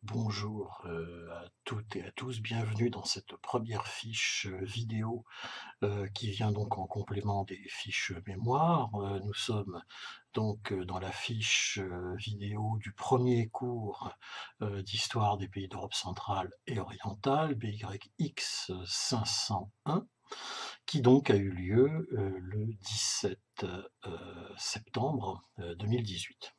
Bonjour à toutes et à tous, bienvenue dans cette première fiche vidéo qui vient donc en complément des fiches mémoire. Nous sommes donc dans la fiche vidéo du premier cours d'histoire des pays d'Europe centrale et orientale, BYX 501, qui donc a eu lieu le 17 septembre 2018.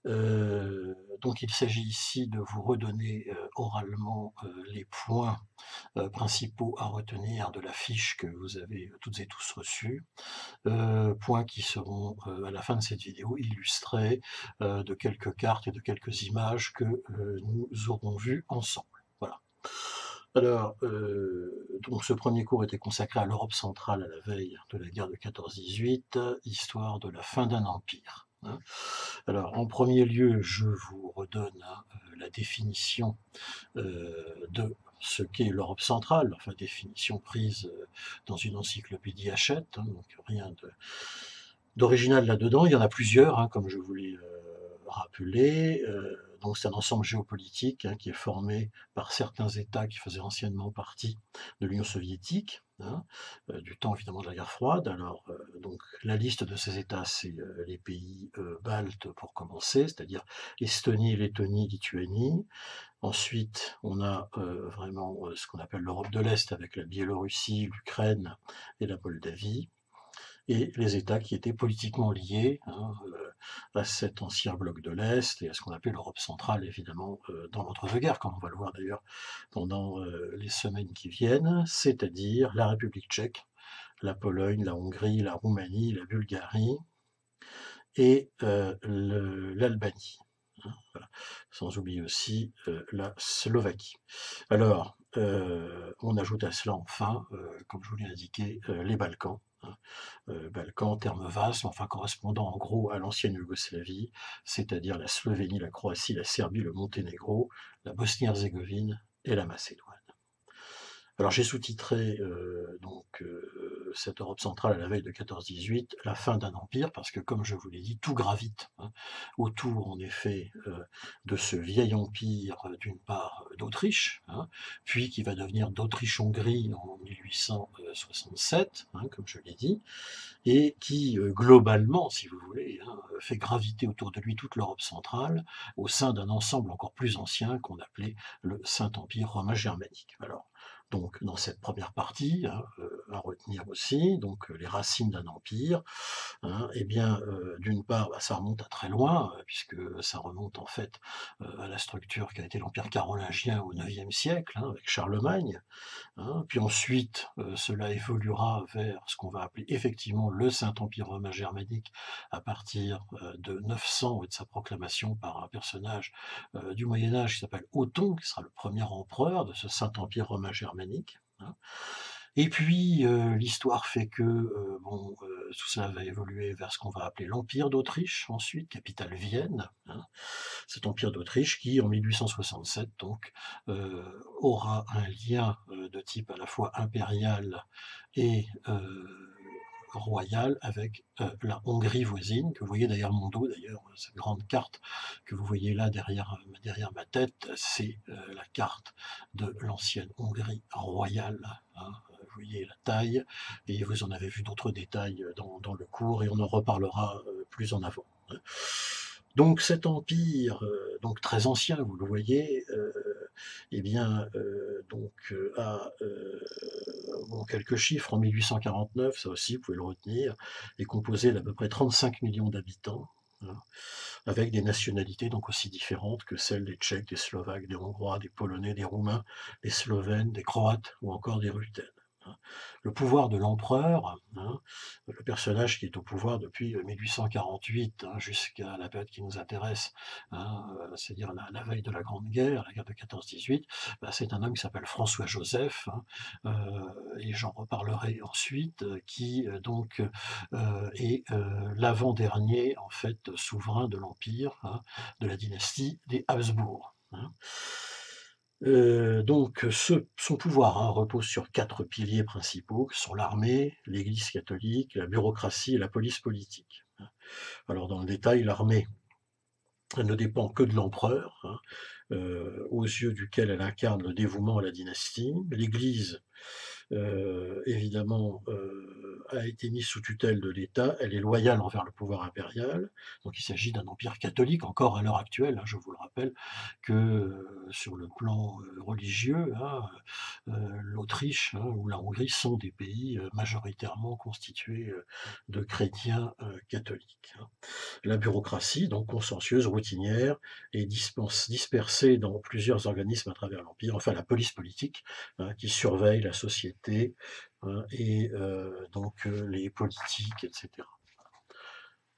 Donc il s'agit ici de vous redonner oralement les points principaux à retenir de la fiche que vous avez toutes et tous reçue, points qui seront à la fin de cette vidéo illustrés de quelques cartes et de quelques images que nous aurons vues ensemble. Voilà. Alors, donc ce premier cours était consacré à l'Europe centrale à la veille de la guerre de 14-18, histoire de la fin d'un empire, hein. Alors, en premier lieu, je vous redonne la définition de ce qu'est l'Europe centrale, enfin définition prise dans une encyclopédie Hachette, hein, donc rien d'original là-dedans. Il y en a plusieurs, hein, comme je vous l'ai rappelé. Donc c'est un ensemble géopolitique qui est formé par certains États qui faisaient anciennement partie de l'Union soviétique, hein, du temps évidemment de la guerre froide. Alors donc la liste de ces États, c'est les pays baltes pour commencer, c'est-à-dire Estonie, Lettonie, Lituanie. Ensuite, on a vraiment ce qu'on appelle l'Europe de l'Est avec la Biélorussie, l'Ukraine et la Moldavie, et les États qui étaient politiquement liés à cet ancien bloc de l'Est et à ce qu'on appelle l'Europe centrale, évidemment, dans l'entre-deux-guerres, comme on va le voir d'ailleurs pendant les semaines qui viennent, c'est-à-dire la République tchèque, la Pologne, la Hongrie, la Roumanie, la Bulgarie et l'Albanie, hein, voilà. Sans oublier aussi la Slovaquie. Alors, on ajoute à cela enfin, comme je vous l'ai indiqué, les Balkans, hein. Balkans, terme vaste, enfin correspondant en gros à l'ancienne Yougoslavie, c'est-à-dire la Slovénie, la Croatie, la Serbie, le Monténégro, la Bosnie-Herzégovine et la Macédoine. Alors j'ai sous-titré cette Europe centrale à la veille de 14-18, la fin d'un empire, parce que comme je vous l'ai dit, tout gravite autour en effet de ce vieil empire d'une part d'Autriche, puis qui va devenir d'Autriche-Hongrie en 1867, comme je l'ai dit, et qui globalement, si vous voulez, fait graviter autour de lui toute l'Europe centrale au sein d'un ensemble encore plus ancien qu'on appelait le Saint-Empire romain germanique. Alors, donc, dans cette première partie, à retenir aussi, donc les racines d'un empire, eh bien, d'une part, ça remonte à très loin, puisque ça remonte en fait à la structure qui a été l'Empire carolingien au IXe siècle, avec Charlemagne, puis ensuite, cela évoluera vers ce qu'on va appeler effectivement le Saint-Empire romain germanique à partir de 900 et de sa proclamation par un personnage du Moyen-Âge qui s'appelle Othon, qui sera le premier empereur de ce Saint-Empire romain germanique, hein. Et puis, l'histoire fait que tout ça va évoluer vers ce qu'on va appeler l'Empire d'Autriche ensuite, capitale Vienne, hein. Cet empire d'Autriche qui, en 1867, donc, aura un lien de type à la fois impérial et royal avec la Hongrie voisine, que vous voyez derrière mon dos d'ailleurs, cette grande carte que vous voyez là derrière ma tête, c'est la carte de l'ancienne Hongrie royale, hein. Vous voyez la taille, et vous en avez vu d'autres détails dans le cours, et on en reparlera plus en avant, hein. Donc cet empire, donc très ancien, vous le voyez, eh bien, a bon, quelques chiffres. En 1849, ça aussi, vous pouvez le retenir, est composé d'à peu près 35 millions d'habitants, hein, avec des nationalités donc aussi différentes que celles des Tchèques, des Slovaques, des Hongrois, des Polonais, des Roumains, des Slovènes, des Croates ou encore des Ruthènes, hein. Le pouvoir de l'empereur, le personnage qui est au pouvoir depuis 1848 jusqu'à la période qui nous intéresse, c'est-à-dire la veille de la Grande Guerre, la guerre de 14-18, c'est un homme qui s'appelle François-Joseph, et j'en reparlerai ensuite, qui est l'avant-dernier en fait souverain de l'empire, de la dynastie des Habsbourg, hein. Son pouvoir repose sur 4 piliers principaux, que sont l'armée, l'Église catholique, la bureaucratie et la police politique, hein. Alors dans le détail, l'armée, elle ne dépend que de l'empereur, aux yeux duquel elle incarne le dévouement à la dynastie. L'Église, évidemment, a été mise sous tutelle de l'État, elle est loyale envers le pouvoir impérial, donc il s'agit d'un empire catholique encore à l'heure actuelle, hein, je vous le rappelle, que, sur le plan, religieux, hein, l'Autriche, hein, ou la Hongrie sont des pays, majoritairement constitués, de chrétiens, catholiques, hein. La bureaucratie, donc consciencieuse, routinière, est dispersée dans plusieurs organismes à travers l'empire, enfin la police politique, hein, qui surveille la société, hein, et donc les politiques, etc.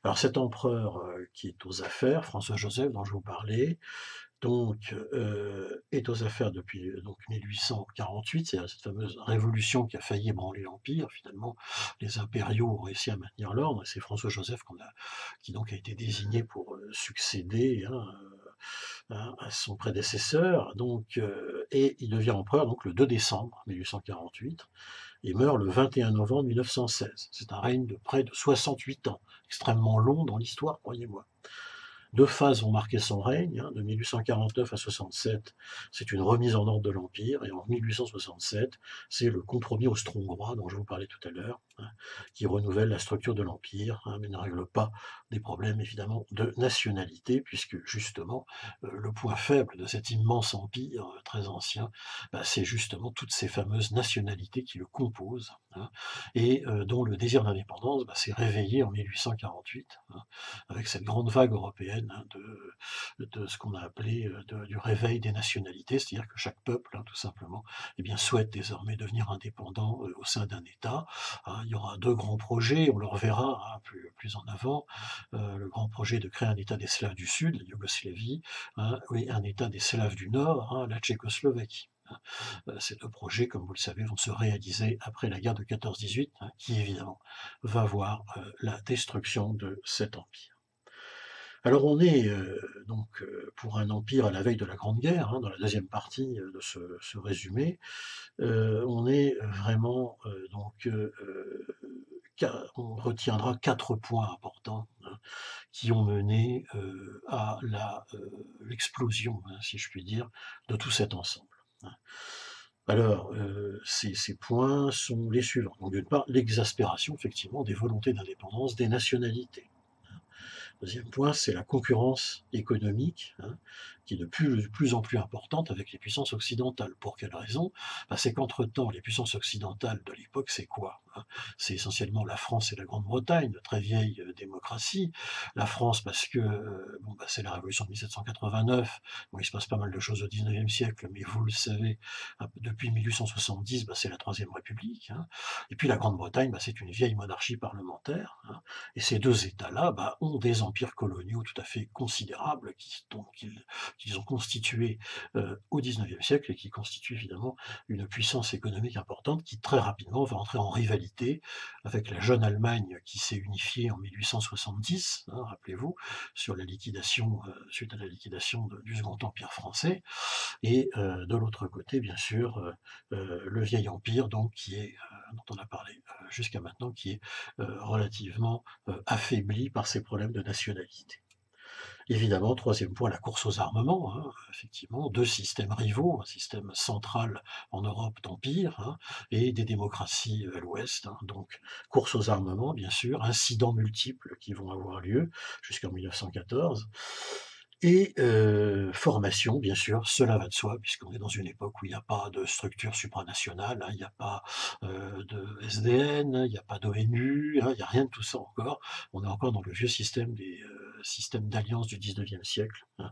Alors cet empereur, qui est aux affaires, François-Joseph dont je vous parlais, donc est aux affaires depuis, donc 1848, c'est cette fameuse révolution qui a failli ébranler l'empire. Finalement, les impériaux ont réussi à maintenir l'ordre et c'est François-Joseph qui donc a été désigné pour, succéder, hein, à son prédécesseur, donc et il devient empereur donc le 2 décembre 1848 et meurt le 21 novembre 1916. C'est un règne de près de 68 ans, extrêmement long dans l'histoire, croyez-moi. Deux phases vont marquer son règne, hein, de 1849 à 67, c'est une remise en ordre de l'Empire, et en 1867, c'est le compromis austro-hongrois dont je vous parlais tout à l'heure, hein, qui renouvelle la structure de l'Empire, hein, mais ne règle pas des problèmes évidemment de nationalité, puisque justement, le point faible de cet immense empire très ancien, bah, c'est justement toutes ces fameuses nationalités qui le composent, hein, et dont le désir d'indépendance s'est réveillé en 1848, hein, avec cette grande vague européenne, hein, de ce qu'on a appelé du réveil des nationalités, c'est-à-dire que chaque peuple, hein, tout simplement, eh bien, souhaite désormais devenir indépendant au sein d'un État, hein. Il y aura deux grands projets, on le reverra, hein, plus en avant, le grand projet de créer un État des Slaves du Sud, la Yougoslavie, hein, et un État des Slaves du Nord, hein, la Tchécoslovaquie, hein. Ces deux projets, comme vous le savez, vont se réaliser après la guerre de 14-18, hein, qui évidemment va voir la destruction de cet empire. Alors on est donc pour un empire à la veille de la Grande Guerre, hein, dans la deuxième partie de ce résumé, on est vraiment donc on retiendra 4 points importants, hein, qui ont mené à l'explosion, hein, si je puis dire, de tout cet ensemble, hein. Alors, ces points sont les suivants. Donc d'une part, l'exaspération effectivement des volontés d'indépendance des nationalités. Deuxième point, c'est la concurrence économique, hein, qui est de plus en plus importante avec les puissances occidentales. Pour quelle raison? C'est qu'entre-temps, les puissances occidentales de l'époque, c'est quoi, hein? C'est essentiellement la France et la Grande-Bretagne, de très vieilles démocraties. La France parce que c'est la révolution de 1789, bon, il se passe pas mal de choses au XIXe siècle, mais vous le savez, depuis 1870, c'est la Troisième République, hein. Et puis la Grande-Bretagne, c'est une vieille monarchie parlementaire, hein. Et ces deux États-là ont des empires coloniaux tout à fait considérables qu'ils ont constitués au XIXe siècle et qui constituent évidemment une puissance économique importante qui très rapidement va entrer en rivalité avec la jeune Allemagne qui s'est unifiée en 1870, hein, rappelez-vous, sur la liquidation, suite à la liquidation du Second Empire français, et de l'autre côté, bien sûr, le vieil empire, donc qui est, dont on a parlé jusqu'à maintenant, qui est relativement affaibli par ces problèmes de nationalité. Évidemment, troisième point, la course aux armements, hein, effectivement, deux systèmes rivaux, un système central en Europe d'empire, hein, et des démocraties à l'ouest, hein, donc course aux armements, bien sûr, incidents multiples qui vont avoir lieu jusqu'en 1914, et formation, bien sûr, cela va de soi, puisqu'on est dans une époque où il n'y a pas de structure supranationale, hein, il n'y a pas de SDN, il n'y a pas d'ONU, hein, il n'y a rien de tout ça encore. On est encore dans le vieux système des systèmes d'alliance du XIXe siècle, hein.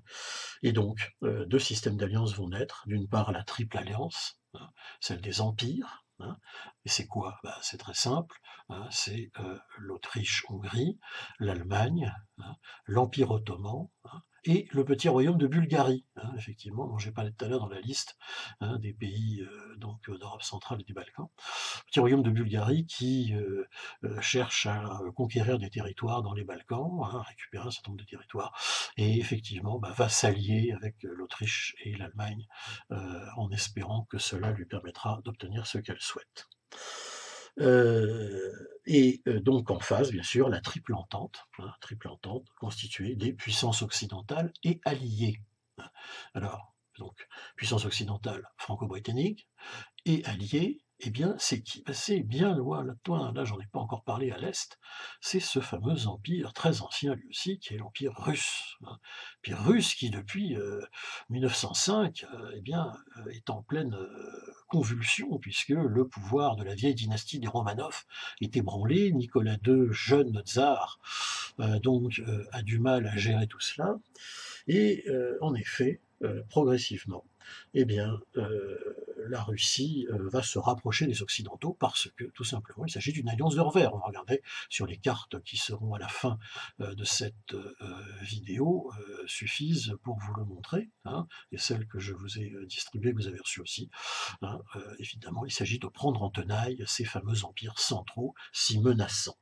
Et donc, deux systèmes d'alliance vont naître. D'une part, la triple alliance, hein, celle des empires, hein. Et c'est quoi? C'est très simple, hein, c'est l'Autriche-Hongrie, l'Allemagne, hein, l'Empire ottoman, hein, et le petit royaume de Bulgarie, hein, effectivement, dont j'ai parlé tout à l'heure dans la liste, hein, des pays d'Europe centrale et des Balkans. Petit royaume de Bulgarie qui cherche à conquérir des territoires dans les Balkans, hein, récupérer un certain nombre de territoires, et effectivement va s'allier avec l'Autriche et l'Allemagne en espérant que cela lui permettra d'obtenir ce qu'elle souhaite. Donc en face, bien sûr, la triple entente, hein, triple entente constituée des puissances occidentales et alliées, hein. Alors, donc, puissance occidentale franco-britannique, et allié, eh bien, c'est qui? Bah, c'est bien loin, là j'en ai pas encore parlé à l'Est, c'est ce fameux empire très ancien lui aussi, qui est l'empire russe, hein. Empire russe qui depuis, 1905, eh bien, est en pleine, convulsion puisque le pouvoir de la vieille dynastie des Romanov est ébranlé. Nicolas II, jeune tsar, donc, a du mal à gérer tout cela et en effet, progressivement, eh bien, la Russie, va se rapprocher des Occidentaux parce que, tout simplement, il s'agit d'une alliance de revers. On va regarder sur les cartes qui seront à la fin, de cette, vidéo, suffisent pour vous le montrer, hein, et celles que je vous ai, distribuées, vous avez reçues aussi, hein. Évidemment, il s'agit de prendre en tenaille ces fameux empires centraux si menaçants.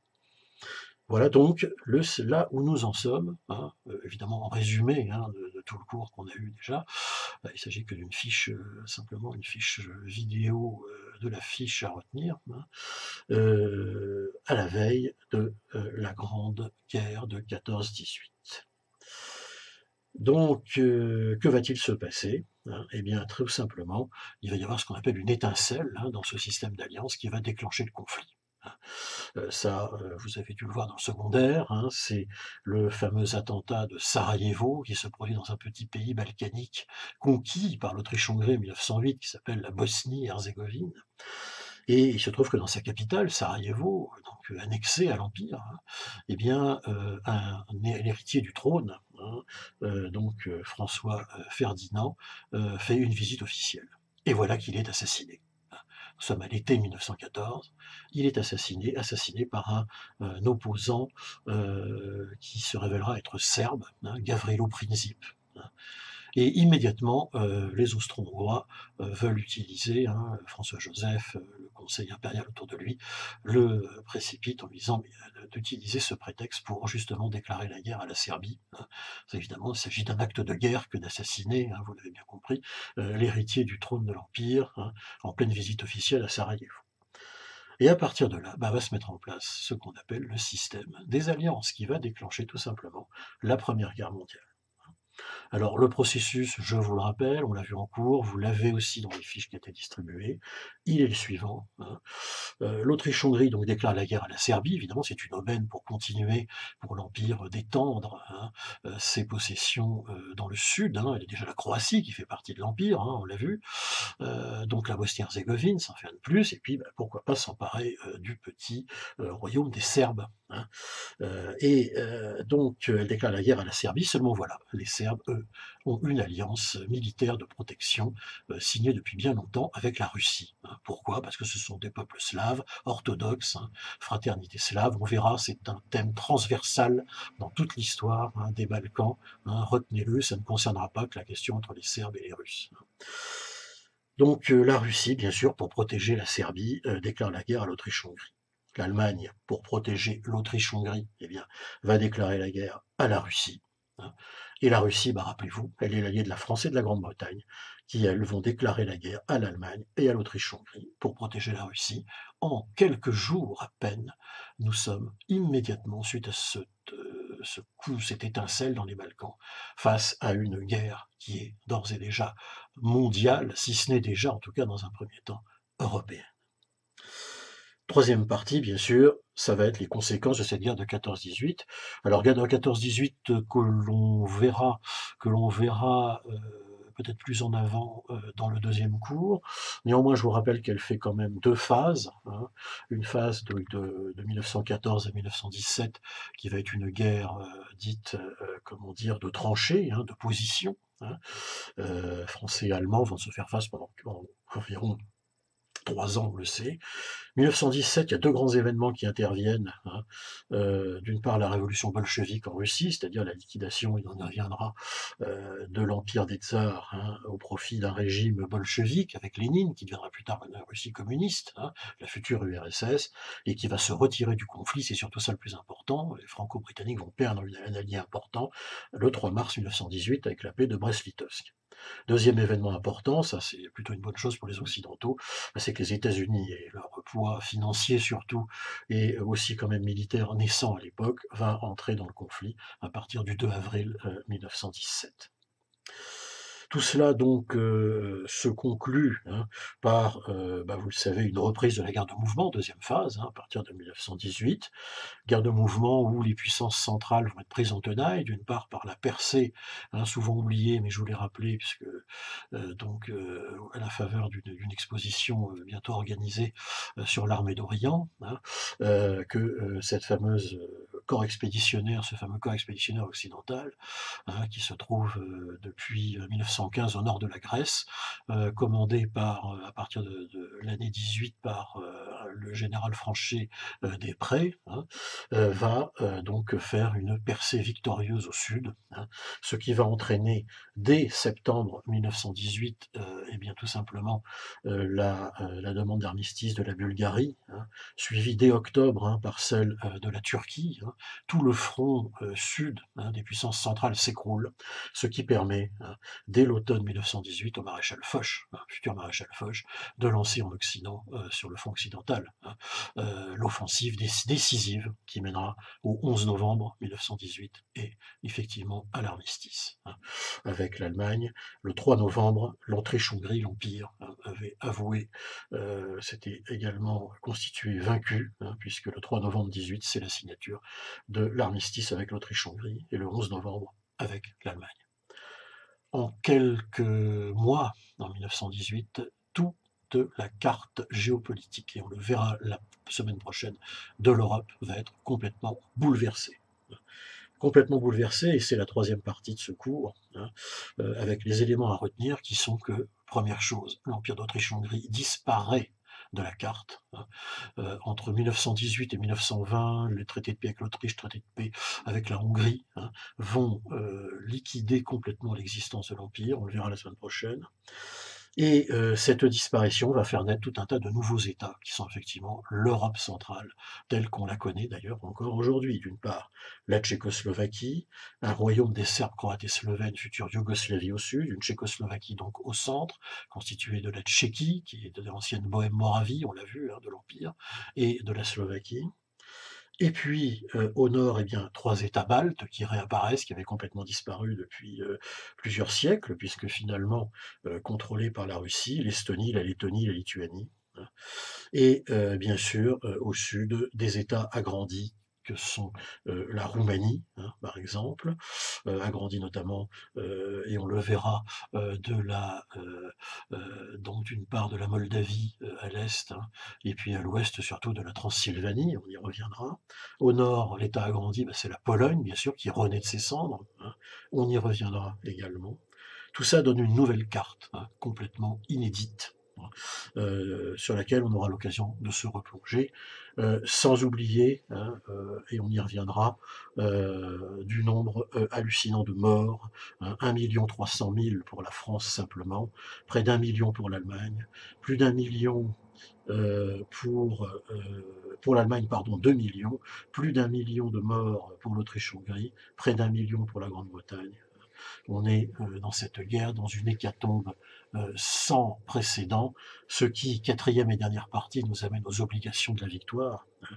Voilà donc là où nous en sommes, hein, évidemment en résumé, hein, de tout le cours qu'on a eu déjà. Il s'agit que d'une fiche, simplement une fiche, vidéo, de la fiche à retenir, hein, à la veille de, la grande guerre de 14-18. Donc, que va-t-il se passer? Hein? Eh bien, tout simplement, il va y avoir ce qu'on appelle une étincelle, hein, dans ce système d'alliance qui va déclencher le conflit, hein. Ça, vous avez dû le voir dans le secondaire, hein, c'est le fameux attentat de Sarajevo qui se produit dans un petit pays balkanique conquis par l'Autriche-Hongrie en 1908 qui s'appelle la Bosnie-Herzégovine. Et il se trouve que dans sa capitale, Sarajevo, donc annexée à l'Empire, hein, eh bien, l'héritier du trône, hein, donc François Ferdinand, fait une visite officielle. Et voilà qu'il est assassiné. Nous sommes à l'été 1914, il est assassiné par un opposant qui se révélera être serbe, hein, Gavrilo Princip, hein. Et immédiatement, les Austro-Hongrois veulent utiliser, hein, François-Joseph, le conseil impérial autour de lui, le précipite en lui disant d'utiliser ce prétexte pour justement déclarer la guerre à la Serbie, hein. Évidemment, il s'agit d'un acte de guerre que d'assassiner, hein, vous l'avez bien compris, l'héritier du trône de l'Empire, hein, en pleine visite officielle à Sarajevo. Et à partir de là, va se mettre en place ce qu'on appelle le système des alliances, qui va déclencher tout simplement la Première Guerre mondiale. Alors le processus, je vous le rappelle, on l'a vu en cours, vous l'avez aussi dans les fiches qui étaient distribuées, il est le suivant, hein. L'Autriche-Hongrie donc déclare la guerre à la Serbie, évidemment c'est une aubaine pour continuer, pour l'Empire d'étendre, hein, ses possessions dans le sud, hein. Il y a déjà la Croatie qui fait partie de l'Empire, hein, on l'a vu, donc la Bosnie-Herzégovine, sans faire de plus, et puis pourquoi pas s'emparer du petit royaume des Serbes, hein. Donc elle déclare la guerre à la Serbie, seulement voilà, les Serbes, eux, ont une alliance militaire de protection signée depuis bien longtemps avec la Russie, hein. Pourquoi? Parce que ce sont des peuples slaves, orthodoxes, hein, fraternité slave, on verra, c'est un thème transversal dans toute l'histoire, hein, des Balkans, hein, retenez-le, ça ne concernera pas que la question entre les Serbes et les Russes, hein. Donc la Russie, bien sûr, pour protéger la Serbie, déclare la guerre à l'Autriche-Hongrie. L'Allemagne, pour protéger l'Autriche-Hongrie, eh bien, va déclarer la guerre à la Russie, hein. Et la Russie, rappelez-vous, elle est l'alliée de la France et de la Grande-Bretagne, qui, elles, vont déclarer la guerre à l'Allemagne et à l'Autriche-Hongrie pour protéger la Russie. En quelques jours à peine, nous sommes immédiatement, suite à ce coup, cette étincelle dans les Balkans, face à une guerre qui est d'ores et déjà mondiale, si ce n'est déjà, en tout cas dans un premier temps, européenne. Troisième partie, bien sûr, ça va être les conséquences de cette guerre de 14-18. Alors, guerre de 14-18 que l'on verra peut-être plus en avant dans le deuxième cours. Néanmoins, je vous rappelle qu'elle fait quand même deux phases, hein. Une phase de 1914 à 1917 qui va être une guerre dite, comment dire, de tranchées, hein, de position, hein. Français et Allemands vont se faire face pendant environ 3 ans, on le sait. 1917, il y a deux grands événements qui interviennent, hein. D'une part, la révolution bolchevique en Russie, c'est-à-dire la liquidation, il en reviendra, de l'empire des tsars, hein, au profit d'un régime bolchevique avec Lénine, qui deviendra plus tard la Russie communiste, hein, la future URSS, et qui va se retirer du conflit. C'est surtout ça le plus important. Les Franco-Britanniques vont perdre un allié important le 3 mars 1918 avec la paix de Brest-Litovsk. Deuxième événement important, ça c'est plutôt une bonne chose pour les Occidentaux, c'est que les États-Unis et leur poids financier surtout, et aussi quand même militaire naissant à l'époque, va entrer dans le conflit à partir du 2 avril 1917. Tout cela donc se conclut, hein, par, vous le savez, une reprise de la guerre de mouvement, deuxième phase, hein, à partir de 1918. Guerre de mouvement où les puissances centrales vont être prises en tenaille, d'une part par la percée, hein, souvent oubliée, mais je vous l'ai rappelé, puisque à la faveur d'une exposition bientôt organisée sur l'armée d'Orient, hein, cette fameuse corps expéditionnaire, ce fameux corps expéditionnaire occidental, hein, qui se trouve depuis 1915 au nord de la Grèce, commandé à partir de l'année 18 par le général Franchet Desprez, hein, va donc faire une percée victorieuse au sud, hein, ce qui va entraîner dès septembre 1918 eh bien tout simplement la demande d'armistice de la Bulgarie, hein, suivie dès octobre, hein, par celle de la Turquie, hein. Tout le front sud, hein, des puissances centrales s'écroule, ce qui permet, hein, dès l'automne 1918 au maréchal Foch, hein, futur maréchal Foch, de lancer en Occident, sur le front occidental, hein, l'offensive décisive qui mènera au 11 novembre 1918 et effectivement à l'armistice, hein, avec l'Allemagne. Le 3 novembre, l'Autriche-Hongrie, l'Empire, hein, avait avoué, s'était également constitué vaincu, hein, puisque le 3 novembre 18, c'est la signature de l'armistice avec l'Autriche-Hongrie, et le 11 novembre avec l'Allemagne. En quelques mois, en 1918, toute la carte géopolitique, et on le verra la semaine prochaine, de l'Europe va être complètement bouleversée. Complètement bouleversée, et c'est la troisième partie de ce cours, hein, avec les éléments à retenir qui sont que, première chose, l'Empire d'Autriche-Hongrie disparaît de la carte, hein, entre 1918 et 1920, le traité de paix avec l'Autriche, traité de paix avec la Hongrie, hein, vont liquider complètement l'existence de l'Empire, on le verra la semaine prochaine. Et cette disparition va faire naître tout un tas de nouveaux États qui sont effectivement l'Europe centrale, telle qu'on la connaît d'ailleurs encore aujourd'hui. D'une part, la Tchécoslovaquie, un royaume des Serbes, Croates et Slovènes, future Yougoslavie au sud, une Tchécoslovaquie donc au centre, constituée de la Tchéquie, qui est de l'ancienne Bohème-Moravie, on l'a vu, hein, de l'Empire, et de la Slovaquie. Et puis, au nord, eh bien, 3 États baltes qui réapparaissent, qui avaient complètement disparu depuis plusieurs siècles, puisque finalement contrôlés par la Russie, l'Estonie, la Lettonie, la Lituanie, hein. Et bien sûr, au sud, des États agrandis que sont la Roumanie, hein, par exemple, agrandie notamment, et on le verra, donc d'une part de la Moldavie à l'est, hein, et puis à l'ouest surtout de la Transylvanie, on y reviendra. Au nord, l'État agrandi, c'est la Pologne, bien sûr, qui renaît de ses cendres, hein, on y reviendra également. Tout ça donne une nouvelle carte, hein, complètement inédite, hein, sur laquelle on aura l'occasion de se replonger, sans oublier, hein, et on y reviendra, du nombre hallucinant de morts, hein, 1 300 000 pour la France simplement, près d'1 million pour l'Allemagne, plus d'1 million pour l'Allemagne, pardon, 2 millions, plus d'1 million de morts pour l'Autriche-Hongrie, près d'1 million pour la Grande-Bretagne. On est dans cette guerre, dans une hécatombe sans précédent, ce qui, quatrième et dernière partie, nous amène aux obligations de la victoire, hein.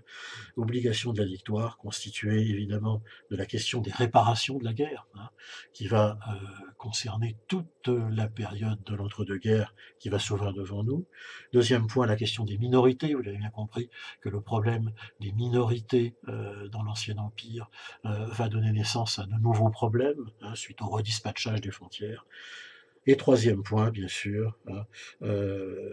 Obligation de la victoire, constituée évidemment de la question des réparations de la guerre, hein, qui va concerner toute la période de l'entre-deux-guerres qui va s'ouvrir devant nous. Deuxième point, la question des minorités. Vous l'avez bien compris que le problème des minorités dans l'ancien empire va donner naissance à de nouveaux problèmes, hein, suite au redispatchage des frontières. Et troisième point, bien sûr, hein,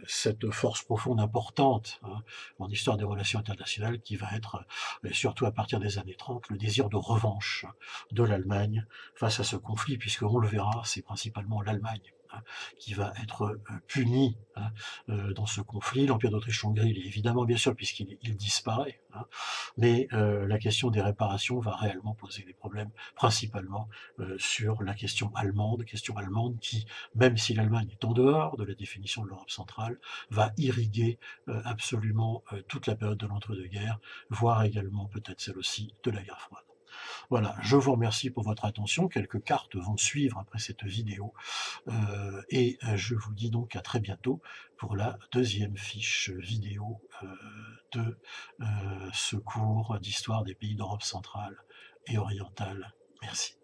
cette force profonde importante, hein, en histoire des relations internationales qui va être, surtout à partir des années 30, le désir de revanche de l'Allemagne face à ce conflit, puisqu'on le verra, c'est principalement l'Allemagne, hein, qui va être punie, hein, dans ce conflit. L'Empire d'Autriche-Hongrie, il est évidemment, bien sûr, puisqu'il disparaît, hein, mais la question des réparations va réellement poser des problèmes, principalement sur la question allemande qui, même si l'Allemagne est en dehors de la définition de l'Europe centrale, va irriguer absolument toute la période de l'entre-deux-guerres, voire également peut-être celle aussi de la guerre froide. Voilà, je vous remercie pour votre attention. Quelques cartes vont suivre après cette vidéo. Et je vous dis donc à très bientôt pour la deuxième fiche vidéo de ce cours d'histoire des pays d'Europe centrale et orientale. Merci.